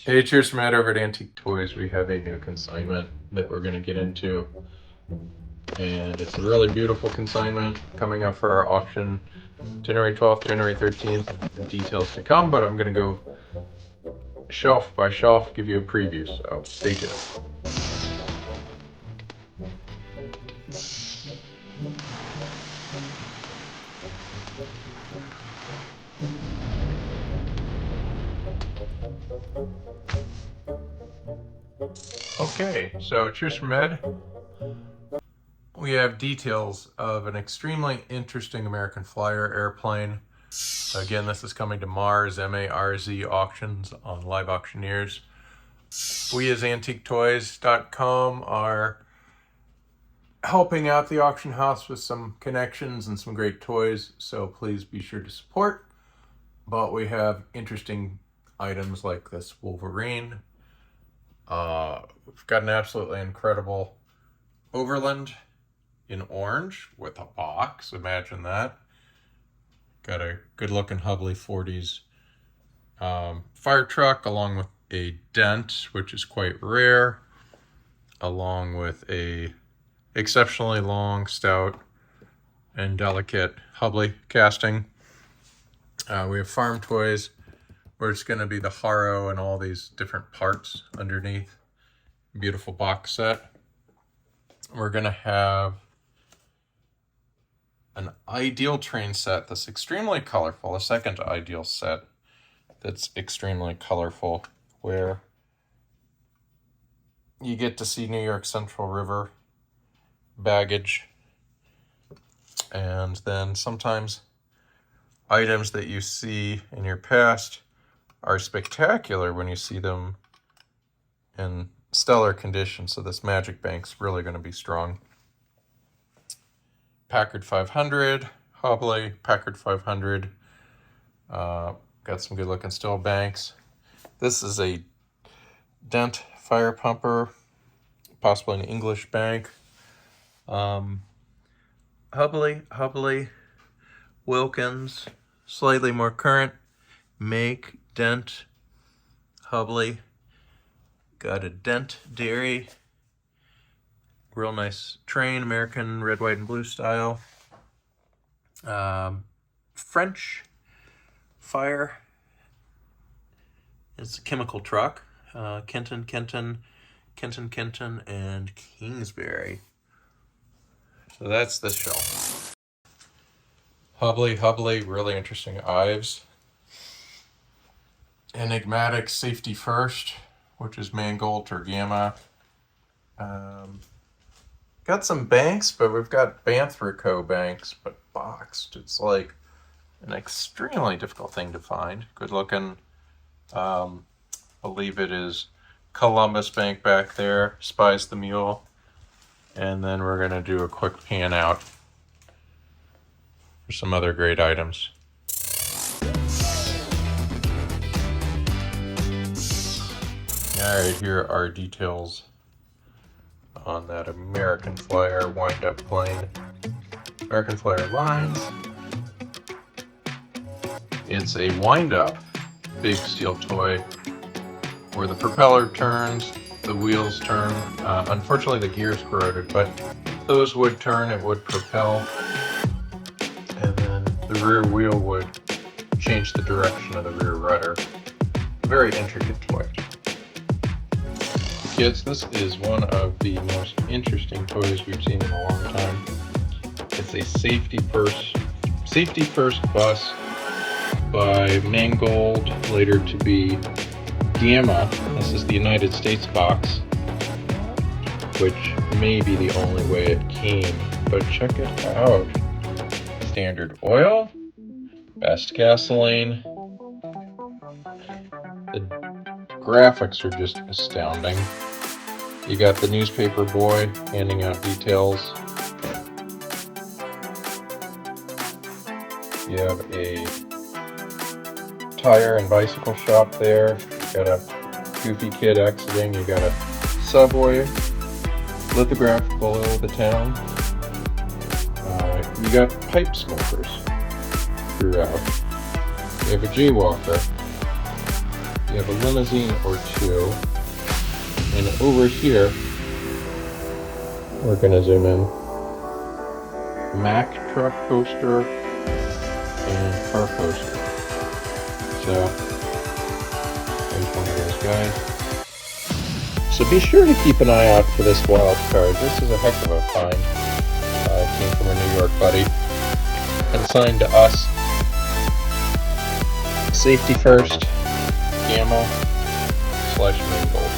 Hey, cheers from Matt over at Antique Toys. We have a new consignment that we're going to get into, and it's a really beautiful consignment coming up for our auction January 12th, January 13th. The details to come, but I'm going to go shelf by shelf, give you a preview, so stay tuned. Okay, so cheers from Ed. We have details of an extremely interesting American Flyer airplane. Again, this is coming to Mars, M-A-R-Z auctions on Live Auctioneers. We as AntiqueToys.com are helping out the auction house with some connections and some great toys, so please be sure to support. But we have interesting items like this Wolverine. We've got an absolutely incredible Overland in orange with a box. Imagine that. Got a good looking Hubley 40s fire truck along with a Dent, which is quite rare, along with a exceptionally long, stout, and delicate Hubley casting. We have farm toys where it's going to be the harrow and all these different parts underneath. Beautiful box set. We're going to have an Ideal train set that's extremely colorful, a second Ideal set that's extremely colorful, where you get to see New York Central River baggage, and then sometimes items that you see in your past are spectacular when you see them in stellar condition, so this Magic Bank's really going to be strong. Packard 500, Hubley, Packard 500. Got some good looking steel banks. This is a Dent fire pumper, possibly an English bank. Hubley, Wilkins, slightly more current, make, Dent, Hubley. Got a Dent Dairy. Real nice train, American red, white, and blue style. French Fire. It's a chemical truck. Kenton, and Kingsbury. So that's this shelf. Hubley, really interesting Ives. Enigmatic Safety First, which is Mangold or Gamma. Got some banks, but we've got Banthrico banks, but boxed. It's like an extremely difficult thing to find. Good looking. Believe it is Columbus Bank back there. Spies the Mule. And then we're going to do a quick pan out for some other great items. Alright, here are details on that American Flyer wind-up plane. American Flyer lines. It's a wind-up big steel toy where the propeller turns, the wheels turn. Unfortunately, the gear's corroded, but those would turn, it would propel, and then the rear wheel would change the direction of the rear rudder. Very intricate toy. Kids, this is one of the most interesting toys we've seen in a long time. It's a safety first bus by Mangold, later to be Gamma. This is the United States box, which may be the only way it came, but check it out. Standard oil, best gasoline. The graphics are just astounding. You got the newspaper boy handing out details. You have a tire and bicycle shop there. You got a goofy kid exiting. You got a subway, lithograph below the town. You got pipe smokers throughout. You have a jaywalker. You You have a limousine or two. And over here, we're gonna zoom in. Mack truck coaster and car coaster. So, there's one of those guys. So be sure to keep an eye out for this wild card. This is a heck of a find. It came from a New York buddy. Consigned to us. Safety first. Gamma / main gold.